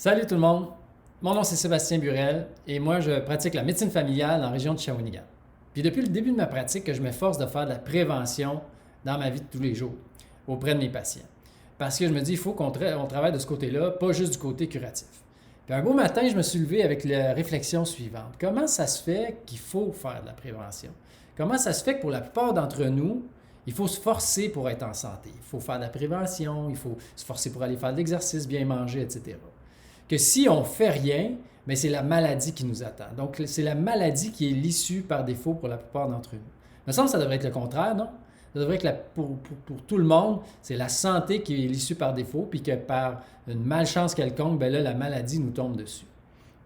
Salut tout le monde, mon nom c'est Sébastien Burel et moi je pratique la médecine familiale dans la région de Shawinigan. Puis depuis le début de ma pratique, que je m'efforce de faire de la prévention dans ma vie de tous les jours auprès de mes patients. Parce que je me dis, il faut qu'on travaille de ce côté-là, pas juste du côté curatif. Puis un beau matin, je me suis levé avec la réflexion suivante. Comment ça se fait qu'il faut faire de la prévention? Comment ça se fait que pour la plupart d'entre nous, il faut se forcer pour être en santé? Il faut faire de la prévention, il faut se forcer pour aller faire de l'exercice, bien manger, etc. Que si on ne fait rien, mais c'est la maladie qui nous attend. Donc, c'est la maladie qui est l'issue par défaut pour la plupart d'entre nous. Il me semble que ça devrait être le contraire, non? Ça devrait être pour tout le monde, c'est la santé qui est l'issue par défaut, puis que par une malchance quelconque, ben là, la maladie nous tombe dessus.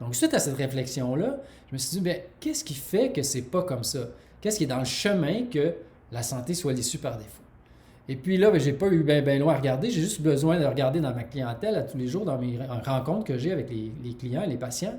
Donc, suite à cette réflexion-là, je me suis dit, bien, qu'est-ce qui fait que c'est pas comme ça? Qu'est-ce qui est dans le chemin que la santé soit l'issue par défaut? Et puis là, je n'ai pas eu bien loin à regarder. J'ai juste besoin de regarder dans ma clientèle à tous les jours, dans mes rencontres que j'ai avec les clients et les patients,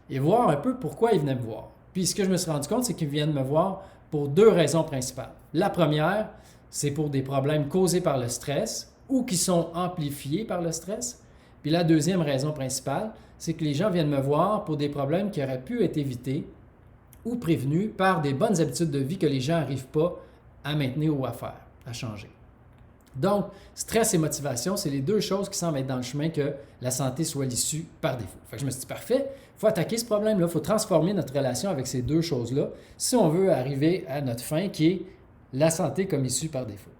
et voir un peu pourquoi ils venaient me voir. Puis ce que je me suis rendu compte, c'est qu'ils viennent me voir pour deux raisons principales. La première, c'est pour des problèmes causés par le stress ou qui sont amplifiés par le stress. Puis la deuxième raison principale, c'est que les gens viennent me voir pour des problèmes qui auraient pu être évités ou prévenus par des bonnes habitudes de vie que les gens n'arrivent pas à maintenir ou à faire, à changer. Donc, stress et motivation, c'est les deux choses qui semblent être dans le chemin que la santé soit l'issue par défaut. Fait que je me suis dit, parfait, il faut attaquer ce problème-là, il faut transformer notre relation avec ces deux choses-là si on veut arriver à notre fin qui est la santé comme issue par défaut.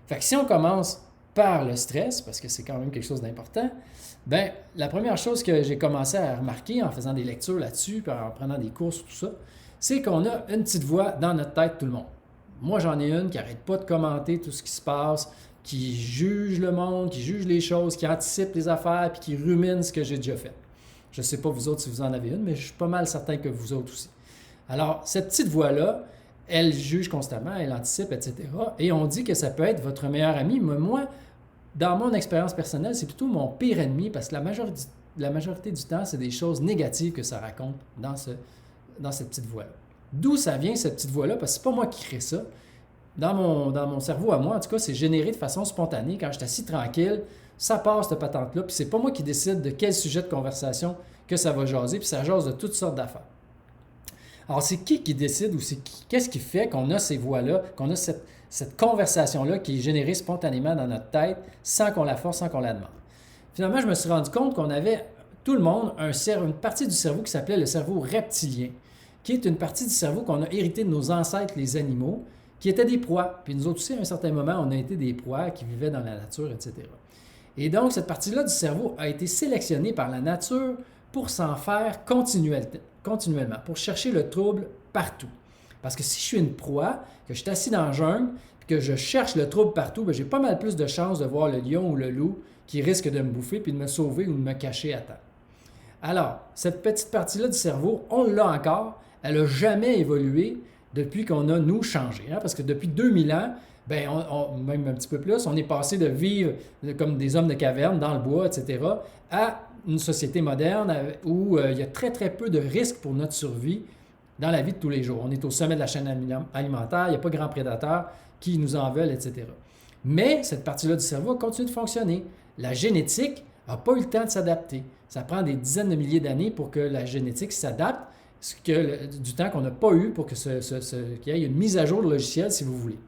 Fait que si on commence par le stress, parce que c'est quand même quelque chose d'important, bien, la première chose que j'ai commencé à remarquer en faisant des lectures là-dessus, en prenant des cours sur tout ça, c'est qu'on a une petite voix dans notre tête, tout le monde. Moi, j'en ai une qui n'arrête pas de commenter tout ce qui se passe, qui juge le monde, qui juge les choses, qui anticipe les affaires, puis qui rumine ce que j'ai déjà fait. Je ne sais pas vous autres si vous en avez une, mais je suis pas mal certain que vous autres aussi. Alors, cette petite voix-là, elle juge constamment, elle anticipe, etc. Et on dit que ça peut être votre meilleur ami, mais moi, dans mon expérience personnelle, c'est plutôt mon pire ennemi, parce que la majorité du temps, c'est des choses négatives que ça raconte dans cette petite voix-là. D'où ça vient, cette petite voix-là? Parce que c'est pas moi qui crée ça. Dans mon cerveau à moi, en tout cas, c'est généré de façon spontanée. Quand je suis assis tranquille, ça passe cette patente-là. Puis c'est pas moi qui décide de quel sujet de conversation que ça va jaser. Puis ça jase de toutes sortes d'affaires. Alors, c'est qui décide ou qu'est-ce qui fait qu'on a ces voix-là, qu'on a cette conversation-là qui est générée spontanément dans notre tête sans qu'on la force, sans qu'on la demande? Finalement, je me suis rendu compte qu'on avait, tout le monde, une partie du cerveau qui s'appelait le cerveau reptilien, qui est une partie du cerveau qu'on a hérité de nos ancêtres, les animaux, qui étaient des proies. Puis nous autres aussi, à un certain moment, on a été des proies qui vivaient dans la nature, etc. Et donc, cette partie-là du cerveau a été sélectionnée par la nature pour s'en faire continuellement, pour chercher le trouble partout. Parce que si je suis une proie, que je suis assis dans le jungle, puis que je cherche le trouble partout, bien, j'ai pas mal plus de chances de voir le lion ou le loup qui risque de me bouffer, puis de me sauver ou de me cacher à temps. Alors, cette petite partie-là du cerveau, on l'a encore, elle n'a jamais évolué depuis qu'on a, nous, changé. Parce que depuis 2000 ans, bien, même un petit peu plus, on est passé de vivre comme des hommes de caverne dans le bois, etc., à une société moderne où il y a très, très peu de risques pour notre survie dans la vie de tous les jours. On est au sommet de la chaîne alimentaire, il n'y a pas de grands prédateurs qui nous en veulent, etc. Mais cette partie-là du cerveau continue de fonctionner. La génétique n'a pas eu le temps de s'adapter. Ça prend des dizaines de milliers d'années pour que la génétique s'adapte, du temps qu'on n'a pas eu pour qu'il y ait une mise à jour de logiciel, si vous voulez.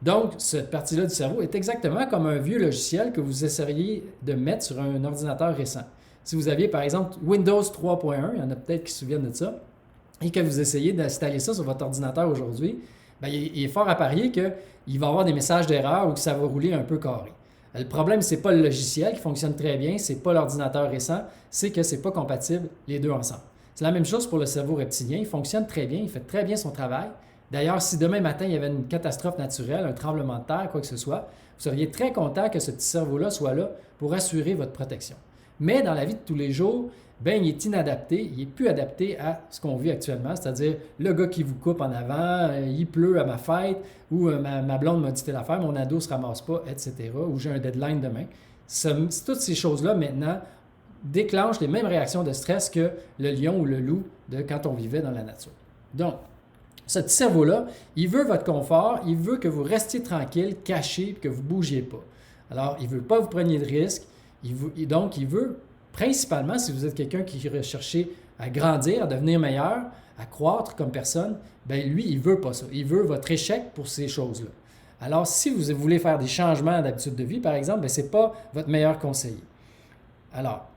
Donc, cette partie-là du cerveau est exactement comme un vieux logiciel que vous essayeriez de mettre sur un ordinateur récent. Si vous aviez, par exemple, Windows 3.1, il y en a peut-être qui se souviennent de ça, et que vous essayez d'installer ça sur votre ordinateur aujourd'hui, bien, il est fort à parier qu'il va y avoir des messages d'erreur ou que ça va rouler un peu carré. Le problème, ce n'est pas le logiciel qui fonctionne très bien, ce n'est pas l'ordinateur récent, c'est que ce n'est pas compatible les deux ensemble. C'est la même chose pour le cerveau reptilien. Il fonctionne très bien, il fait très bien son travail. D'ailleurs, si demain matin, il y avait une catastrophe naturelle, un tremblement de terre, quoi que ce soit, vous seriez très content que ce petit cerveau-là soit là pour assurer votre protection. Mais dans la vie de tous les jours, bien, il est inadapté, il n'est plus adapté à ce qu'on vit actuellement, c'est-à-dire le gars qui vous coupe en avant, il pleut à ma fête, ou ma blonde m'a dit telle affaire, mon ado ne se ramasse pas, etc., ou j'ai un deadline demain. Toutes ces choses-là, maintenant, déclenche les mêmes réactions de stress que le lion ou le loup de quand on vivait dans la nature. Donc, ce petit cerveau-là, il veut votre confort, il veut que vous restiez tranquille, caché, et que vous ne bougiez pas. Alors, il ne veut pas que vous preniez de risques, donc il veut principalement si vous êtes quelqu'un qui recherche à grandir, à devenir meilleur, à croître comme personne, bien lui, il ne veut pas ça. Il veut votre échec pour ces choses-là. Alors, si vous voulez faire des changements d'habitude de vie, par exemple, ce n'est pas votre meilleur conseiller. Alors,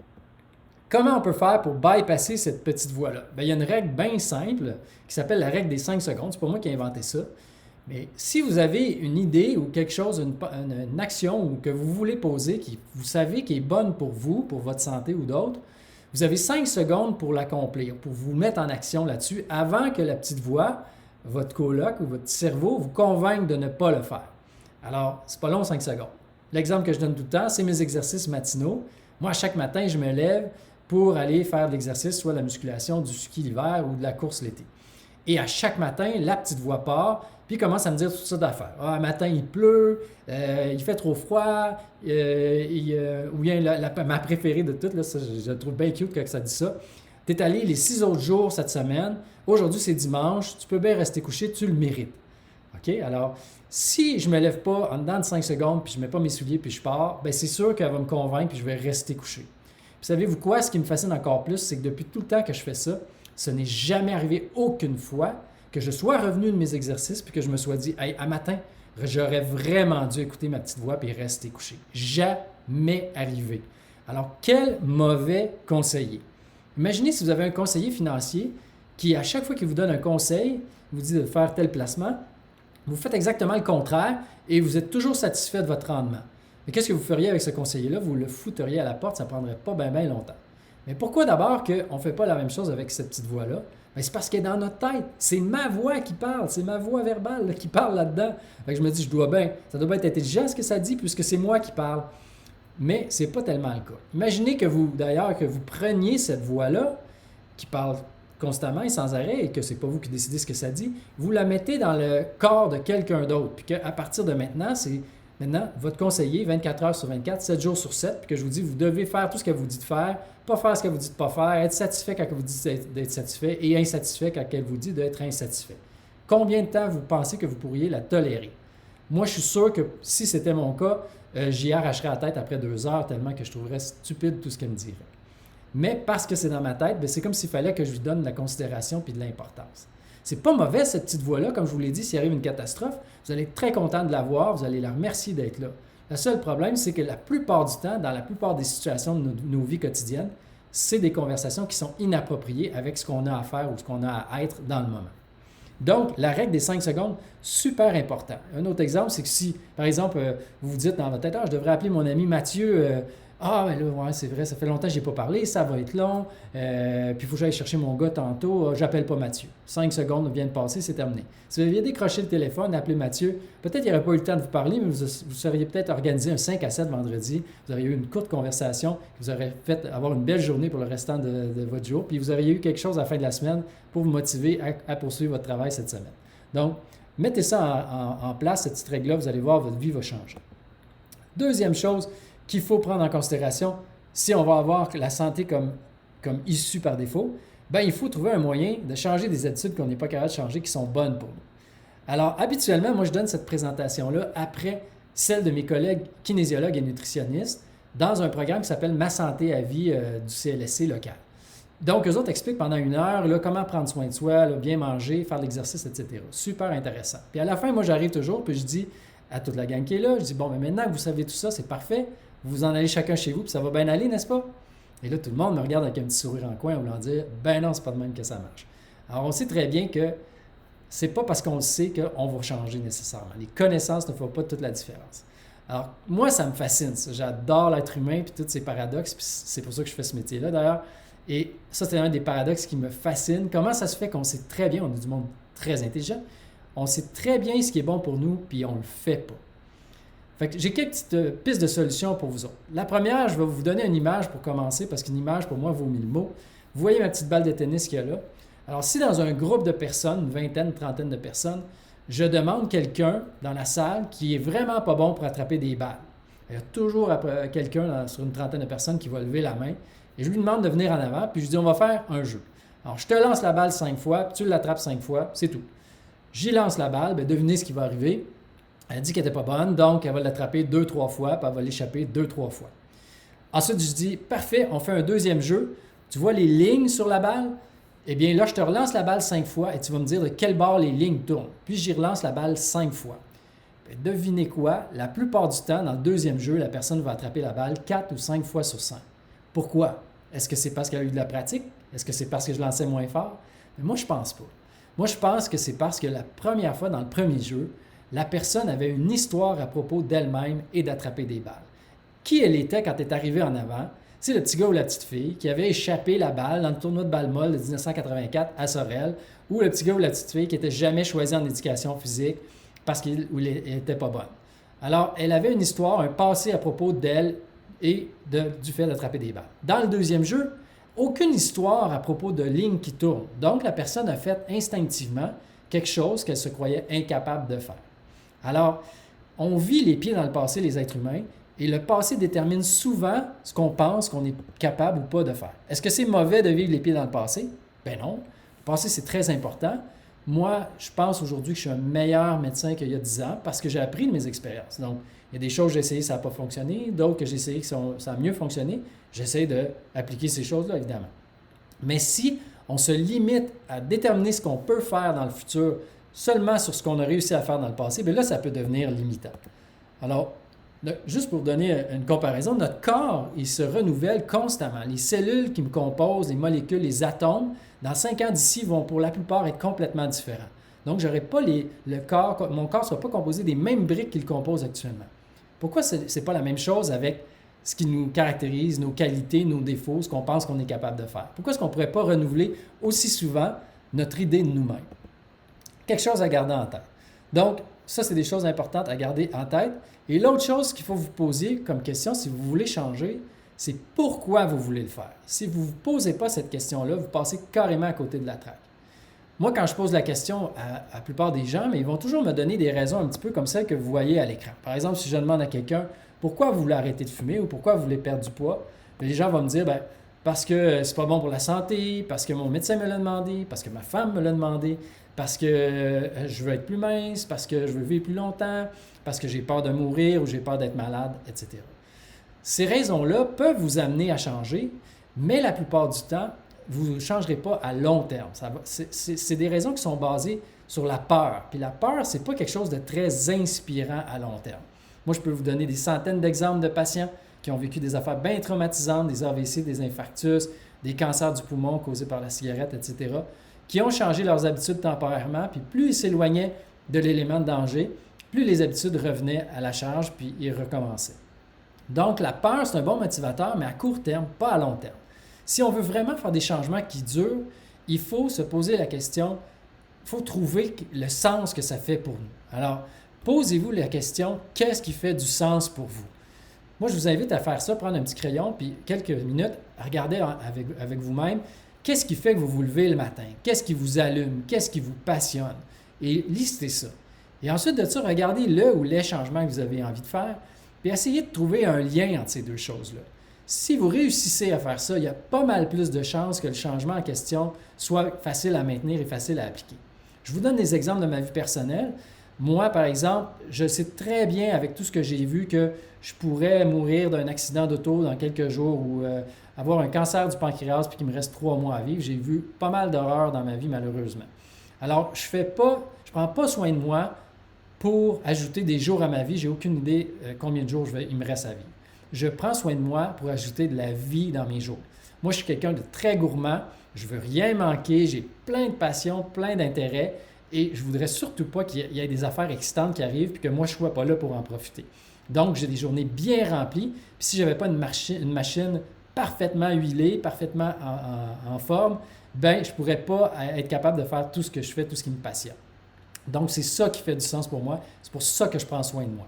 comment on peut faire pour bypasser cette petite voie-là? Bien, il y a une règle bien simple qui s'appelle la règle des 5 secondes. C'est pas moi qui ai inventé ça. Mais si vous avez une idée ou quelque chose, une action ou que vous voulez poser, qui vous savez qui est bonne pour vous, pour votre santé ou d'autres, vous avez 5 secondes pour l'accomplir, pour vous mettre en action là-dessus avant que la petite voix, votre coloc ou votre cerveau vous convainque de ne pas le faire. Alors, c'est pas long 5 secondes. L'exemple que je donne tout le temps, c'est mes exercices matinaux. Moi, chaque matin, je me lève pour aller faire de l'exercice, soit de la musculation, du ski l'hiver ou de la course l'été. Et à chaque matin, la petite voix part, puis il commence à me dire tout ça d'affaires. Ah, un matin, il pleut, il fait trop froid, ou bien ma préférée de toutes, là, ça, je le trouve bien cute quand ça dit ça. Tu es allé les 6 autres jours cette semaine, aujourd'hui c'est dimanche, tu peux bien rester couché, tu le mérites. OK? Alors, si je ne me lève pas en dedans de 5 secondes, puis je ne mets pas mes souliers, puis je pars, bien c'est sûr qu'elle va me convaincre, puis je vais rester couché. Puis savez-vous quoi? Ce qui me fascine encore plus, c'est que depuis tout le temps que je fais ça, ce n'est jamais arrivé aucune fois que je sois revenu de mes exercices puis que je me sois dit « Hey, à matin, j'aurais vraiment dû écouter ma petite voix puis rester couché. » Jamais arrivé. Alors, quel mauvais conseiller. Imaginez si vous avez un conseiller financier qui, à chaque fois qu'il vous donne un conseil, vous dit de faire tel placement, vous faites exactement le contraire et vous êtes toujours satisfait de votre rendement. Mais qu'est-ce que vous feriez avec ce conseiller-là? Vous le fouteriez à la porte, ça ne prendrait pas bien longtemps. Mais pourquoi d'abord qu'on ne fait pas la même chose avec cette petite voix-là? Bien, c'est parce qu'elle est dans notre tête. C'est ma voix qui parle, c'est ma voix verbale là, qui parle là-dedans. Fait que je me dis, ça doit bien être intelligent ce que ça dit puisque c'est moi qui parle. Mais ce n'est pas tellement le cas. Imaginez que vous preniez cette voix-là qui parle constamment et sans arrêt et que ce n'est pas vous qui décidez ce que ça dit, vous la mettez dans le corps de quelqu'un d'autre. Puis qu'à partir de maintenant, c'est votre conseiller 24 heures sur 24, 7 jours sur 7, puis que je vous dis, vous devez faire tout ce qu'elle vous dit de faire, pas faire ce qu'elle vous dit de ne pas faire, être satisfait quand elle vous dit d'être satisfait et insatisfait quand elle vous dit d'être insatisfait. Combien de temps vous pensez que vous pourriez la tolérer? Moi, je suis sûr que si c'était mon cas, j'y arracherais la tête après 2 heures tellement que je trouverais stupide tout ce qu'elle me dirait. Mais parce que c'est dans ma tête, c'est comme s'il fallait que je lui donne de la considération et de l'importance. C'est pas mauvais cette petite voix-là, comme je vous l'ai dit, s'il arrive une catastrophe, vous allez être très content de la voir, vous allez la remercier d'être là. Le seul problème, c'est que la plupart du temps, dans la plupart des situations de nos vies quotidiennes, c'est des conversations qui sont inappropriées avec ce qu'on a à faire ou ce qu'on a à être dans le moment. Donc, la règle des 5 secondes, super important. Un autre exemple, c'est que si, par exemple, vous vous dites dans votre tête, « Ah, je devrais appeler mon ami Mathieu, ah, mais là, ouais, c'est vrai, ça fait longtemps que je n'ai pas parlé, ça va être long, puis il faut que j'aille chercher mon gars tantôt, j'appelle pas Mathieu. 5 secondes viennent de passer, c'est terminé. Si vous aviez décroché le téléphone, appelé Mathieu, peut-être qu'il n'y aurait pas eu le temps de vous parler, mais vous seriez peut-être organisé un 5 à 7 vendredi, vous auriez eu une courte conversation, qui vous aurait fait avoir une belle journée pour le restant de votre jour, puis vous auriez eu quelque chose à la fin de la semaine pour vous motiver à poursuivre votre travail cette semaine. Donc, mettez ça en place, cette petite règle-là, vous allez voir, votre vie va changer. Deuxième chose qu'il faut prendre en considération, si on va avoir la santé comme issue par défaut, bien, il faut trouver un moyen de changer des habitudes qu'on n'est pas capable de changer, qui sont bonnes pour nous. Alors, habituellement, moi, je donne cette présentation-là après celle de mes collègues kinésiologues et nutritionnistes dans un programme qui s'appelle Ma santé à vie du CLSC local. Donc, eux autres expliquent pendant 1 heure là, comment prendre soin de soi, là, bien manger, faire de l'exercice, etc. Super intéressant. Puis à la fin, moi, j'arrive toujours, puis je dis à toute la gang qui est là, je dis, bon, mais maintenant que vous savez tout ça, c'est parfait, vous en allez chacun chez vous, puis ça va bien aller, n'est-ce pas? Et là, tout le monde me regarde avec un petit sourire en coin en voulant dire, ben non, c'est pas de même que ça marche. Alors, on sait très bien que c'est pas parce qu'on le sait qu'on va changer nécessairement. Les connaissances ne font pas toute la différence. Alors, moi, ça me fascine, ça. J'adore l'être humain, puis tous ces paradoxes, puis c'est pour ça que je fais ce métier-là, d'ailleurs. Et ça, c'est un des paradoxes qui me fascine. Comment ça se fait qu'on sait très bien, on est du monde très intelligent, on sait très bien ce qui est bon pour nous, puis on ne le fait pas. Fait que j'ai quelques petites pistes de solutions pour vous autres. La première, je vais vous donner une image pour commencer, parce qu'une image, pour moi, vaut 1000 mots. Vous voyez ma petite balle de tennis qu'il y a là? Alors, si dans un groupe de personnes, une vingtaine, trentaine de personnes, je demande quelqu'un dans la salle qui est vraiment pas bon pour attraper des balles. Il y a toujours quelqu'un sur une trentaine de personnes qui va lever la main et je lui demande de venir en avant, puis je lui dis, on va faire un jeu. Alors, je te lance la balle 5 fois, puis tu l'attrapes 5 fois, c'est tout. J'y lance la balle, bien, devinez ce qui va arriver. Elle dit qu'elle n'était pas bonne, donc elle va l'attraper 2-3 fois, puis elle va l'échapper 2-3 fois. Ensuite, je dis, parfait, on fait un deuxième jeu. Tu vois les lignes sur la balle? Eh bien là, je te relance la balle 5 fois et tu vas me dire de quel bord les lignes tournent. Puis j'y relance la balle 5 fois. Devinez quoi? La plupart du temps, dans le deuxième jeu, la personne va attraper la balle 4 ou 5 fois sur 5. Pourquoi? Est-ce que c'est parce qu'elle a eu de la pratique? Est-ce que c'est parce que je lançais moins fort? Mais moi, je pense pas. Moi, je pense que c'est parce que la première fois, dans le premier jeu, la personne avait une histoire à propos d'elle-même et d'attraper des balles. Qui elle était quand elle est arrivée en avant? C'est le petit gars ou la petite fille qui avait échappé la balle dans le tournoi de balle molle de 1984 à Sorel, ou le petit gars ou la petite fille qui n'était jamais choisi en éducation physique parce qu'elle n'était pas bonne. Alors, elle avait une histoire, un passé à propos d'elle et du fait d'attraper des balles. Dans le deuxième jeu, aucune histoire à propos de lignes qui tournent. Donc, la personne a fait instinctivement quelque chose qu'elle se croyait incapable de faire. Alors, on vit les pieds dans le passé, les êtres humains, et le passé détermine souvent ce qu'on pense qu'on est capable ou pas de faire. Est-ce que c'est mauvais de vivre les pieds dans le passé? Ben non. Le passé, c'est très important. Moi, je pense aujourd'hui que je suis un meilleur médecin qu'il y a 10 ans parce que j'ai appris de mes expériences. Donc, il y a des choses que j'ai essayé, ça n'a pas fonctionné, d'autres que j'ai essayé, ça a mieux fonctionné. J'essaie d'appliquer ces choses-là, évidemment. Mais si on se limite à déterminer ce qu'on peut faire dans le futur seulement sur ce qu'on a réussi à faire dans le passé, bien là, ça peut devenir limitant. Alors, juste pour donner une comparaison, notre corps, il se renouvelle constamment. Les cellules qui me composent, les molécules, les atomes, dans 5 ans d'ici, vont pour la plupart être complètement différents. Donc, j'aurai pas mon corps ne sera pas composé des mêmes briques qu'il compose actuellement. Pourquoi ce n'est pas la même chose avec ce qui nous caractérise, nos qualités, nos défauts, ce qu'on pense qu'on est capable de faire? Pourquoi est-ce qu'on ne pourrait pas renouveler aussi souvent notre idée de nous-mêmes? Quelque chose à garder en tête. Donc, ça, c'est des choses importantes à garder en tête. Et l'autre chose qu'il faut vous poser comme question, si vous voulez changer, c'est pourquoi vous voulez le faire. Si vous ne vous posez pas cette question-là, vous passez carrément à côté de la traque. Moi, quand je pose la question à la plupart des gens, mais ils vont toujours me donner des raisons un petit peu comme celles que vous voyez à l'écran. Par exemple, si je demande à quelqu'un pourquoi vous voulez arrêter de fumer ou pourquoi vous voulez perdre du poids, les gens vont me dire parce que c'est pas bon pour la santé, parce que mon médecin me l'a demandé, parce que ma femme me l'a demandé, parce que je veux être plus mince, parce que je veux vivre plus longtemps, parce que j'ai peur de mourir ou j'ai peur d'être malade, etc. Ces raisons-là peuvent vous amener à changer, mais la plupart du temps, vous ne changerez pas à long terme. C'est des raisons qui sont basées sur la peur. Puis la peur, ce n'est pas quelque chose de très inspirant à long terme. Moi, je peux vous donner des centaines d'exemples de patients qui ont vécu des affaires bien traumatisantes, des AVC, des infarctus, des cancers du poumon causés par la cigarette, etc., qui ont changé leurs habitudes temporairement, puis plus ils s'éloignaient de l'élément de danger, plus les habitudes revenaient à la charge, puis ils recommençaient. Donc, la peur, c'est un bon motivateur, mais à court terme, pas à long terme. Si on veut vraiment faire des changements qui durent, il faut se poser la question, il faut trouver le sens que ça fait pour nous. Alors, posez-vous la question, qu'est-ce qui fait du sens pour vous? Moi, je vous invite à faire ça, prendre un petit crayon, puis quelques minutes, à regarder avec vous-même, qu'est-ce qui fait que vous vous levez le matin? Qu'est-ce qui vous allume? Qu'est-ce qui vous passionne? Et listez ça. Et ensuite de ça, regardez le ou les changements que vous avez envie de faire, puis essayez de trouver un lien entre ces deux choses-là. Si vous réussissez à faire ça, il y a pas mal plus de chances que le changement en question soit facile à maintenir et facile à appliquer. Je vous donne des exemples de ma vie personnelle. Moi, par exemple, je sais très bien avec tout ce que j'ai vu que je pourrais mourir d'un accident d'auto dans quelques jours ou avoir un cancer du pancréas puis qu'il me reste 3 mois à vivre. J'ai vu pas mal d'horreurs dans ma vie, malheureusement. Alors, je ne prends pas soin de moi pour ajouter des jours à ma vie. J'ai aucune idée combien de jours il me reste à vivre. Je prends soin de moi pour ajouter de la vie dans mes jours. Moi, je suis quelqu'un de très gourmand. Je ne veux rien manquer. J'ai plein de passions, plein d'intérêts. Et je ne voudrais surtout pas qu'il y ait des affaires excitantes qui arrivent et que moi, je ne sois pas là pour en profiter. Donc, j'ai des journées bien remplies. Puis si je n'avais pas une machine parfaitement huilée, parfaitement en forme, ben je ne pourrais pas être capable de faire tout ce que je fais, tout ce qui me passionne. Donc, c'est ça qui fait du sens pour moi. C'est pour ça que je prends soin de moi.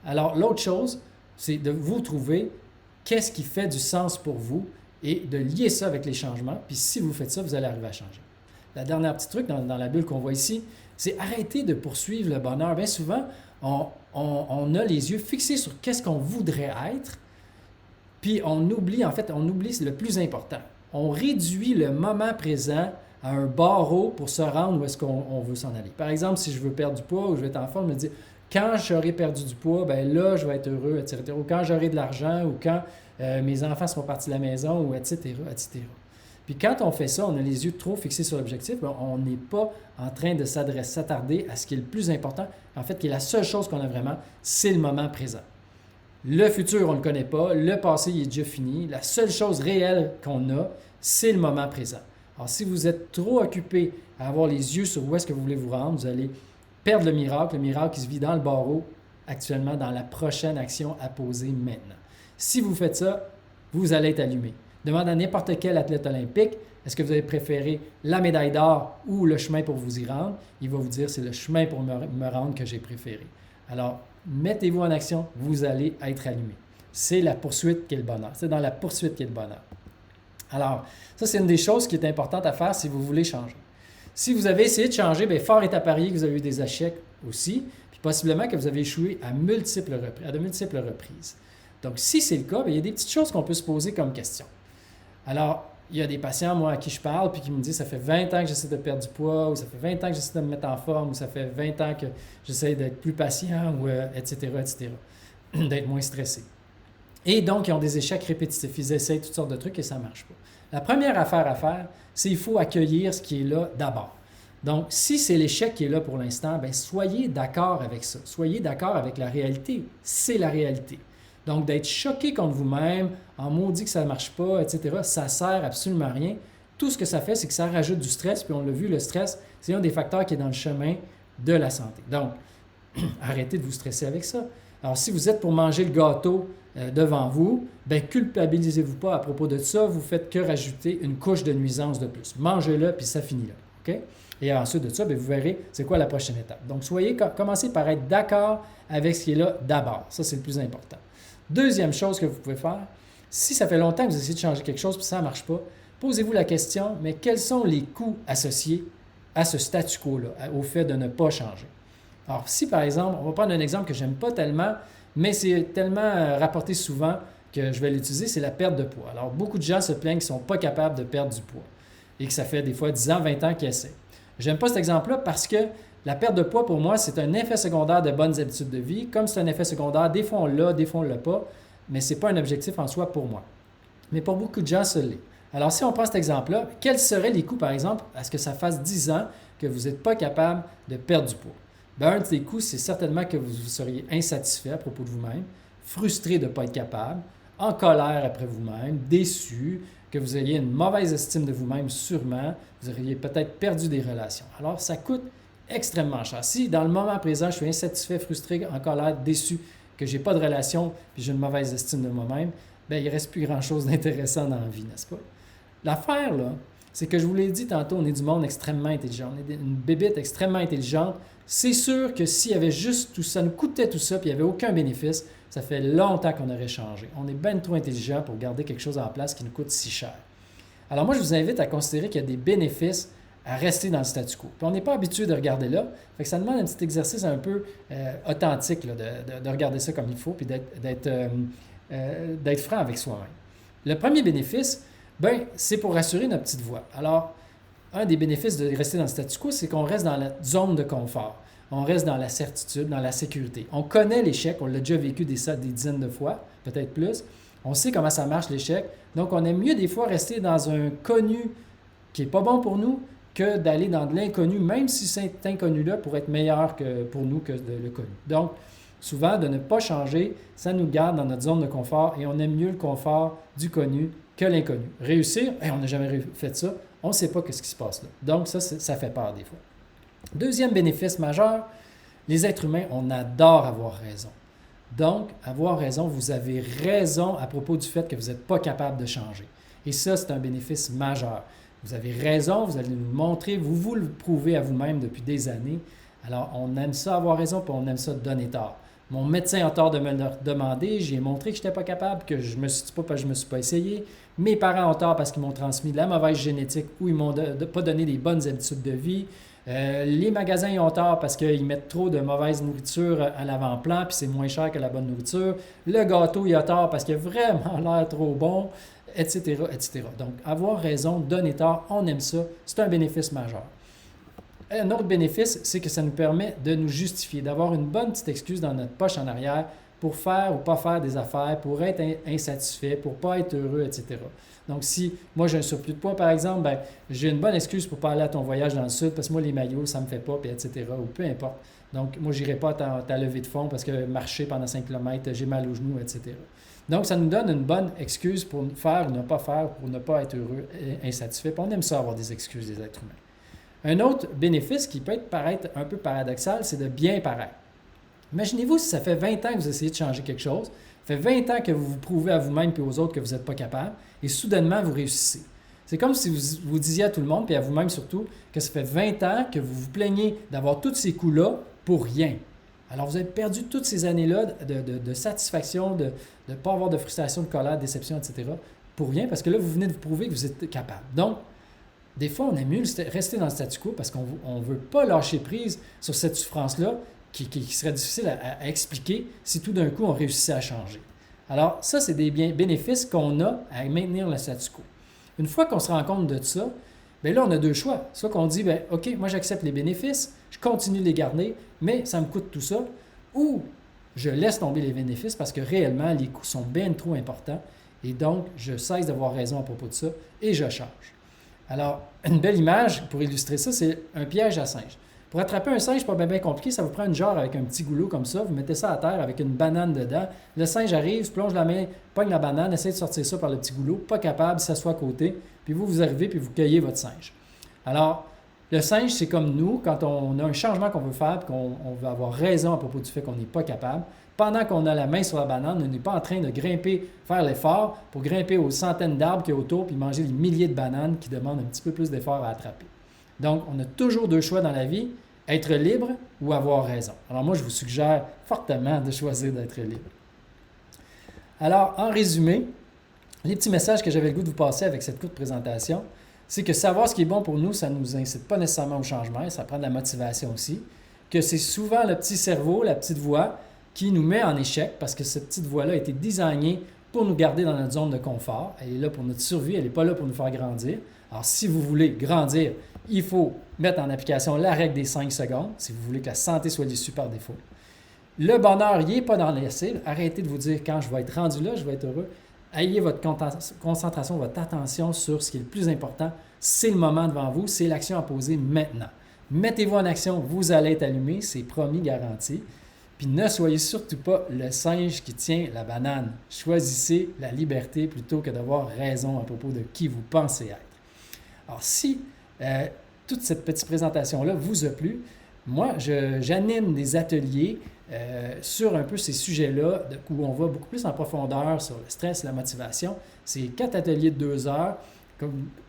Alors, l'autre chose, c'est de vous trouver qu'est-ce qui fait du sens pour vous et de lier ça avec les changements. Puis si vous faites ça, vous allez arriver à changer. La dernière petite truc dans la bulle qu'on voit ici, c'est arrêter de poursuivre le bonheur. Bien souvent, on a les yeux fixés sur qu'est-ce qu'on voudrait être, puis on oublie le plus important. On réduit le moment présent à un barreau pour se rendre où est-ce qu'on veut s'en aller. Par exemple, si je veux perdre du poids ou je veux être en forme, je me dis quand j'aurai perdu du poids, ben là, je vais être heureux, etc. Ou quand j'aurai de l'argent, ou quand mes enfants sont partis de la maison, ou etc., etc. Puis quand on fait ça, on a les yeux trop fixés sur l'objectif, on n'est pas en train de s'attarder à ce qui est le plus important. En fait, qui est la seule chose qu'on a vraiment, c'est le moment présent. Le futur, on ne le connaît pas. Le passé, il est déjà fini. La seule chose réelle qu'on a, c'est le moment présent. Alors, si vous êtes trop occupé à avoir les yeux sur où est-ce que vous voulez vous rendre, vous allez perdre le miracle qui se vit dans le barreau actuellement, dans la prochaine action à poser maintenant. Si vous faites ça, vous allez être allumé. Demande à n'importe quel athlète olympique, est-ce que vous avez préféré la médaille d'or ou le chemin pour vous y rendre? Il va vous dire, c'est le chemin pour me rendre que j'ai préféré. Alors, mettez-vous en action, vous allez être allumé. C'est la poursuite qui est le bonheur. C'est dans la poursuite qui est le bonheur. Alors, ça, c'est une des choses qui est importante à faire si vous voulez changer. Si vous avez essayé de changer, bien, fort est à parier que vous avez eu des échecs aussi, puis possiblement que vous avez échoué à de multiples reprises. Donc, si c'est le cas, bien, il y a des petites choses qu'on peut se poser comme question. Alors, il y a des patients, moi, à qui je parle, puis qui me disent, ça fait 20 ans que j'essaie de perdre du poids, ou ça fait 20 ans que j'essaie de me mettre en forme, ou ça fait 20 ans que j'essaie d'être plus patient, ou etc., d'être moins stressé. Et donc, ils ont des échecs répétitifs. Ils essayent toutes sortes de trucs et ça ne marche pas. La première affaire à faire, c'est qu'il faut accueillir ce qui est là d'abord. Donc, si c'est l'échec qui est là pour l'instant, bien, soyez d'accord avec ça. Soyez d'accord avec la réalité. C'est la réalité. Donc, d'être choqué contre vous-même, en maudit que ça ne marche pas, etc., ça ne sert absolument à rien. Tout ce que ça fait, c'est que ça rajoute du stress. Puis on l'a vu, le stress, c'est un des facteurs qui est dans le chemin de la santé. Donc, arrêtez de vous stresser avec ça. Alors, si vous êtes pour manger le gâteau devant vous, bien, culpabilisez-vous pas à propos de ça. Vous ne faites que rajouter une couche de nuisance de plus. Mangez-le, puis ça finit là. OK? Et ensuite de ça, bien, vous verrez c'est quoi la prochaine étape. Donc, commencez par être d'accord avec ce qui est là d'abord. Ça, c'est le plus important. Deuxième chose que vous pouvez faire, si ça fait longtemps que vous essayez de changer quelque chose et ça ne marche pas, posez-vous la question, mais quels sont les coûts associés à ce statu quo-là, au fait de ne pas changer? Alors, si par exemple, on va prendre un exemple que je n'aime pas tellement, mais c'est tellement rapporté souvent que je vais l'utiliser, c'est la perte de poids. Alors, beaucoup de gens se plaignent qu'ils ne sont pas capables de perdre du poids et que ça fait des fois 10 ans, 20 ans qu'ils essaient. Je n'aime pas cet exemple-là parce que la perte de poids, pour moi, c'est un effet secondaire de bonnes habitudes de vie. Comme c'est un effet secondaire, des fois on l'a, des fois on ne l'a pas, mais ce n'est pas un objectif en soi pour moi. Mais pour beaucoup de gens, ça l'est. Alors, si on prend cet exemple-là, quels seraient les coûts, par exemple, à ce que ça fasse 10 ans que vous n'êtes pas capable de perdre du poids? Bien, un des coûts, c'est certainement que vous seriez insatisfait à propos de vous-même, frustré de ne pas être capable, en colère après vous-même, déçu, que vous ayez une mauvaise estime de vous-même sûrement, vous auriez peut-être perdu des relations. Alors, ça coûte extrêmement cher. Si dans le moment présent, je suis insatisfait, frustré, en colère, déçu, que je n'ai pas de relation, puis j'ai une mauvaise estime de moi-même, bien, il ne reste plus grand-chose d'intéressant dans la vie, n'est-ce pas? L'affaire, là, c'est que je vous l'ai dit tantôt, on est du monde extrêmement intelligent. On est une bébête extrêmement intelligente. C'est sûr que s'il y avait juste tout ça, nous coûtait tout ça, puis il n'y avait aucun bénéfice, ça fait longtemps qu'on aurait changé. On est bien trop intelligent pour garder quelque chose en place qui nous coûte si cher. Alors moi, je vous invite à considérer qu'il y a des bénéfices à rester dans le statu quo. Puis on n'est pas habitué de regarder là, fait que ça demande un petit exercice un peu authentique là, de regarder ça comme il faut, puis d'être franc avec soi-même. Le premier bénéfice, bien, c'est pour rassurer notre petite voix. Alors, un des bénéfices de rester dans le statu quo, c'est qu'on reste dans la zone de confort. On reste dans la certitude, dans la sécurité. On connaît l'échec, on l'a déjà vécu des dizaines de fois, peut-être plus. On sait comment ça marche l'échec. Donc, on aime mieux des fois rester dans un connu qui n'est pas bon pour nous que d'aller dans de l'inconnu, même si cet inconnu-là pourrait être meilleur pour nous que le connu. Donc, souvent, de ne pas changer, ça nous garde dans notre zone de confort et on aime mieux le confort du connu que l'inconnu. Réussir, on n'a jamais fait ça, on ne sait pas ce qui se passe là. Donc, ça fait peur des fois. Deuxième bénéfice majeur, les êtres humains, on adore avoir raison. Donc, avoir raison, vous avez raison à propos du fait que vous n'êtes pas capable de changer. Et ça, c'est un bénéfice majeur. Vous avez raison, vous allez nous le montrer, vous le prouvez à vous-même depuis des années. Alors, on aime ça avoir raison, puis on aime ça donner tort. Mon médecin a tort de me le demander, j'ai montré que je n'étais pas capable, que je ne me suis pas parce que je ne me suis pas essayé. Mes parents ont tort parce qu'ils m'ont transmis de la mauvaise génétique ou ils ne m'ont pas donné les bonnes habitudes de vie. Les magasins ils ont tort parce qu'ils mettent trop de mauvaise nourriture à l'avant-plan puis c'est moins cher que la bonne nourriture. Le gâteau, il a tort parce qu'il a vraiment l'air trop bon, etc., etc. Donc, avoir raison, donner tort, on aime ça, c'est un bénéfice majeur. Un autre bénéfice, c'est que ça nous permet de nous justifier, d'avoir une bonne petite excuse dans notre poche en arrière pour faire ou pas faire des affaires, pour être insatisfait, pour pas être heureux, etc. Donc, si moi j'ai un surplus de poids, par exemple, ben, j'ai une bonne excuse pour pas aller à ton voyage dans le sud parce que moi, les maillots, ça me fait pas, puis etc. Ou peu importe. Donc, moi, je n'irai pas à ta levée de fonds parce que marcher pendant 5 km, j'ai mal aux genoux, etc. Donc, ça nous donne une bonne excuse pour faire ou ne pas faire, pour ne pas être heureux et insatisfait. Puis on aime ça avoir des excuses des êtres humains. Un autre bénéfice qui peut paraître un peu paradoxal, c'est de bien paraître. Imaginez-vous si ça fait 20 ans que vous essayez de changer quelque chose, ça fait 20 ans que vous vous prouvez à vous-même et aux autres que vous n'êtes pas capable, et soudainement, vous réussissez. C'est comme si vous disiez à tout le monde, puis à vous-même surtout, que ça fait 20 ans que vous vous plaignez d'avoir tous ces coups-là pour rien. Alors, vous avez perdu toutes ces années-là de satisfaction, de ne pas avoir de frustration, de colère, de déception, etc. pour rien, parce que là, vous venez de vous prouver que vous êtes capable. Donc, des fois, on aime mieux rester dans le statu quo parce qu'on ne veut pas lâcher prise sur cette souffrance-là qui serait difficile à expliquer si tout d'un coup, on réussissait à changer. Alors, ça, c'est des bénéfices qu'on a à maintenir le statu quo. Une fois qu'on se rend compte de ça, bien là, on a deux choix. Soit qu'on dit, bien, OK, moi, j'accepte les bénéfices, je continue de les garder, mais ça me coûte tout ça, ou je laisse tomber les bénéfices parce que réellement, les coûts sont bien trop importants et donc, je cesse d'avoir raison à propos de ça et je change. Alors, une belle image pour illustrer ça, c'est un piège à singe. Pour attraper un singe, pas bien compliqué, ça vous prend une jarre avec un petit goulot comme ça, vous mettez ça à terre avec une banane dedans, le singe arrive, plonge la main, pogne la banane, essaie de sortir ça par le petit goulot, pas capable, s'assoit à côté, puis vous arrivez puis vous cueillez votre singe. Alors, le singe, c'est comme nous, quand on a un changement qu'on veut faire et qu'on veut avoir raison à propos du fait qu'on n'est pas capable, pendant qu'on a la main sur la banane, on n'est pas en train de grimper, faire l'effort pour grimper aux centaines d'arbres qu'il y a autour puis manger les milliers de bananes qui demandent un petit peu plus d'effort à attraper. Donc, on a toujours deux choix dans la vie, être libre ou avoir raison. Alors moi, je vous suggère fortement de choisir d'être libre. Alors, en résumé, les petits messages que j'avais le goût de vous passer avec cette courte présentation, c'est que savoir ce qui est bon pour nous, ça ne nous incite pas nécessairement au changement, ça prend de la motivation aussi, que c'est souvent le petit cerveau, la petite voix, qui nous met en échec parce que cette petite voix-là a été designée pour nous garder dans notre zone de confort. Elle est là pour notre survie, elle n'est pas là pour nous faire grandir. Alors, si vous voulez grandir, il faut mettre en application la règle des 5 secondes, si vous voulez que la santé soit déçue par défaut. Le bonheur, il n'est pas dans l'essai. Arrêtez de vous dire quand je vais être rendu là, je vais être heureux. Ayez votre concentration, votre attention sur ce qui est le plus important. C'est le moment devant vous, c'est l'action à poser maintenant. Mettez-vous en action, vous allez être allumé, c'est promis, garanti. Puis ne soyez surtout pas le singe qui tient la banane. Choisissez la liberté plutôt que d'avoir raison à propos de qui vous pensez être. Alors, si toute cette petite présentation-là vous a plu, moi, j'anime des ateliers sur un peu ces sujets-là où on va beaucoup plus en profondeur sur le stress et la motivation. C'est 4 ateliers de 2 heures,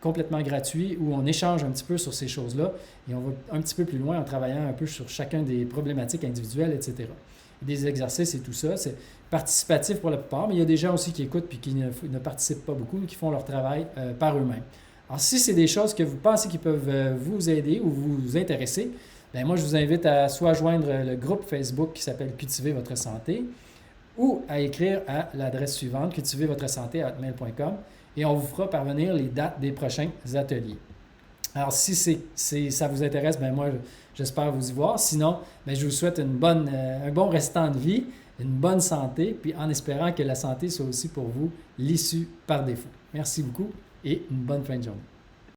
complètement gratuits, où on échange un petit peu sur ces choses-là et on va un petit peu plus loin en travaillant un peu sur chacun des problématiques individuelles, etc. Des exercices et tout ça, c'est participatif pour la plupart, mais il y a des gens aussi qui écoutent puis qui ne participent pas beaucoup, mais qui font leur travail par eux-mêmes. Alors, si c'est des choses que vous pensez qui peuvent vous aider ou vous intéresser, bien, moi, je vous invite à soit joindre le groupe Facebook qui s'appelle « Cultiver votre santé » ou à écrire à l'adresse suivante, cultivervotresanté@mail.com, et on vous fera parvenir les dates des prochains ateliers. Alors, si ça vous intéresse, bien moi, j'espère vous y voir. Sinon, bien, je vous souhaite un bon restant de vie, une bonne santé, puis en espérant que la santé soit aussi pour vous l'issue par défaut. Merci beaucoup et une bonne fin de journée.